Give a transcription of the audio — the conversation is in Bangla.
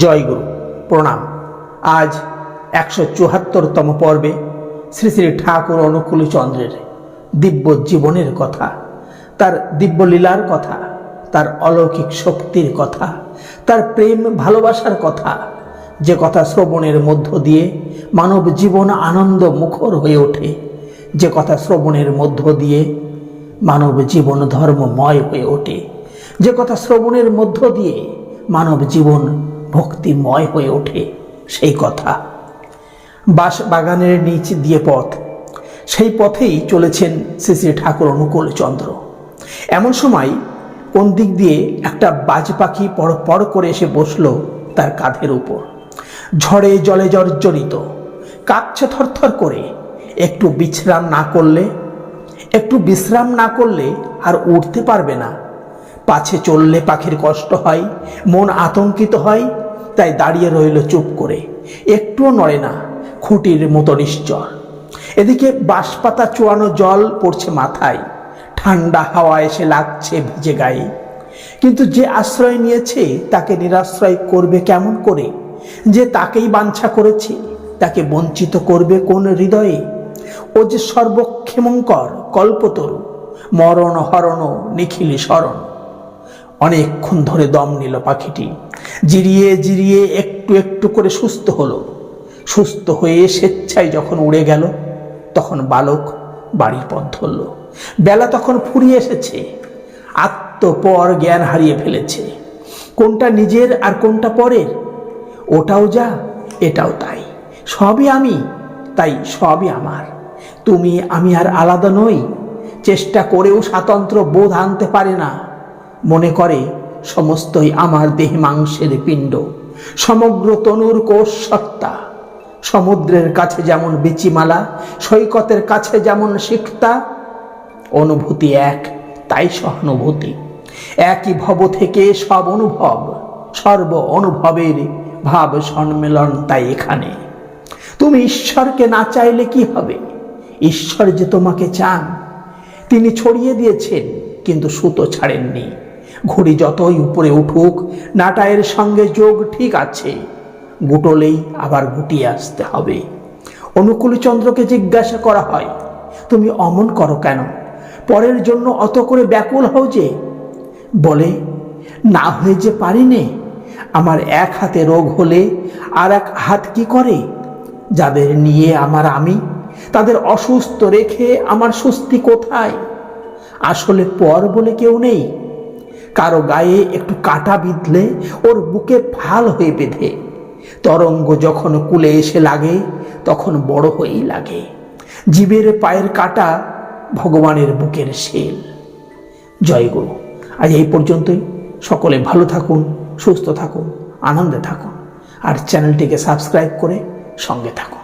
জয়গুরু প্রণাম। আজ 174তম পর্বে শ্রী শ্রী ঠাকুর অনুকূল চন্দ্রের দিব্য জীবনের কথা, তার দিব্য লীলার কথা, তার অলৌকিক শক্তির কথা, তার প্রেম ভালোবাসার কথা, যে কথা শ্রবণের মধ্য দিয়ে মানব জীবন আনন্দ মুখর হয়ে ওঠে, যে কথা শ্রবণের মধ্য দিয়ে মানব জীবন ধর্মময় হয়ে ওঠে, যে কথা শ্রবণের মধ্য দিয়ে মানব জীবন ভক্তিময় হয়ে ওঠে, সেই কথা। বাগানের নিচ দিয়ে পথ, সেই পথেই চলেছেন শ্রী শ্রী ঠাকুর অনুকূল চন্দ্র। এমন সময় কোন দিক দিয়ে একটা বাজ পাখি পড় পড় করে এসে বসলো তার কাঁধের উপর। ঝড়ে জলে জর্জরিত, কাঁপছে থরথর করে। একটু বিশ্রাম না করলে আর উঠতে পারবে না। পাছে চললে পাখির কষ্ট হয়, মন আতঙ্কিত হয়, তাই দাঁড়িয়ে রইল চুপ করে, একটুও নড়ে না, খুঁটির মতো নিশ্চর। এদিকে বাঁশপাতা চোয়ানো জল পড়ছে মাথায়, ঠান্ডা হাওয়া এসে লাগছে ভিজে গায়ে। কিন্তু যে আশ্রয় নিয়েছে তাকে নিরাশ্রয় করবে কেমন করে? যে তাকেই বাঞ্ছা করেছে তাকে বঞ্চিত করবে কোন হৃদয়ে? ও যে সর্বক্ষেমঙ্কর কল্পতরু, মরণ হরণ নিখিলি শরণ। অনেকক্ষণ ধরে দম নিল পাখিটি, জিরিয়ে জিরিয়ে একটু একটু করে সুস্থ হলো। সুস্থ হয়ে স্বেচ্ছায় যখন উড়ে গেল, তখন বালক বাড়ির পথ ধরল। বেলা তখন ফুরিয়ে এসেছে, আত্মপর জ্ঞান হারিয়ে ফেলেছে। কোনটা নিজের আর কোনটা পরের, ওটাও যা এটাও তাই, সবই আমি, তাই সবই আমার। তুমি আমি আর আলাদা নই। চেষ্টা করেও স্বাতন্ত্র্য বোধ আনতে পারে না, মনে করে সমস্তই আমার দেহ মাংসের পিণ্ড, সমগ্র তনুর কোষ সত্তা। সমুদ্রের কাছে যেমন বিচিমালা, সৈকতের কাছে যেমন সিক্তা। অনুভূতি এক, তাই সহানুভূতি। একই ভব থেকে সব অনুভব, সর্ব অনুভবের ভাব সম্মেলন তাই এখানে। তুমি ঈশ্বরকে না চাইলে কি হবে? ঈশ্বর যে তোমাকে চান। তিনি ছড়িয়ে দিয়েছেন, কিন্তু সুতো ছাড়েননি। ঘুড়ি যতই উপরে উঠুক, নাটায়ের সঙ্গে যোগ ঠিক আছে, গুটলেই আবার গুটিয়ে আসতে হবে। অনুকূলচন্দ্রকে জিজ্ঞাসা করা হয়, তুমি অমন করো কেন? পরের জন্য অত করে ব্যাকুল হও যে? বলে, না হয়ে যে পারি নে। আমার এক হাতে রোগ হলে আর এক হাত কি করে? যাদের নিয়ে আমার আমি, তাদের অসুস্থ রেখে আমার স্বস্তি কোথায়? আসলে পর বলে কেউ নেই। কারো গায়ে একটু কাঁটা বিঁধলে ওর বুকে ফাল হয়ে বেঁধে। তরঙ্গ যখন কূলে এসে লাগে, তখন বড় হয়েই লাগে। জীবের পায়ের কাঁটা ভগবানের বুকের শেল। জয়গুরু। আজ এই পর্যন্তই। সকলে ভালো থাকুন, সুস্থ থাকুন, আনন্দে থাকুন, আর চ্যানেলটিকে সাবস্ক্রাইব করে সঙ্গে থাকুন।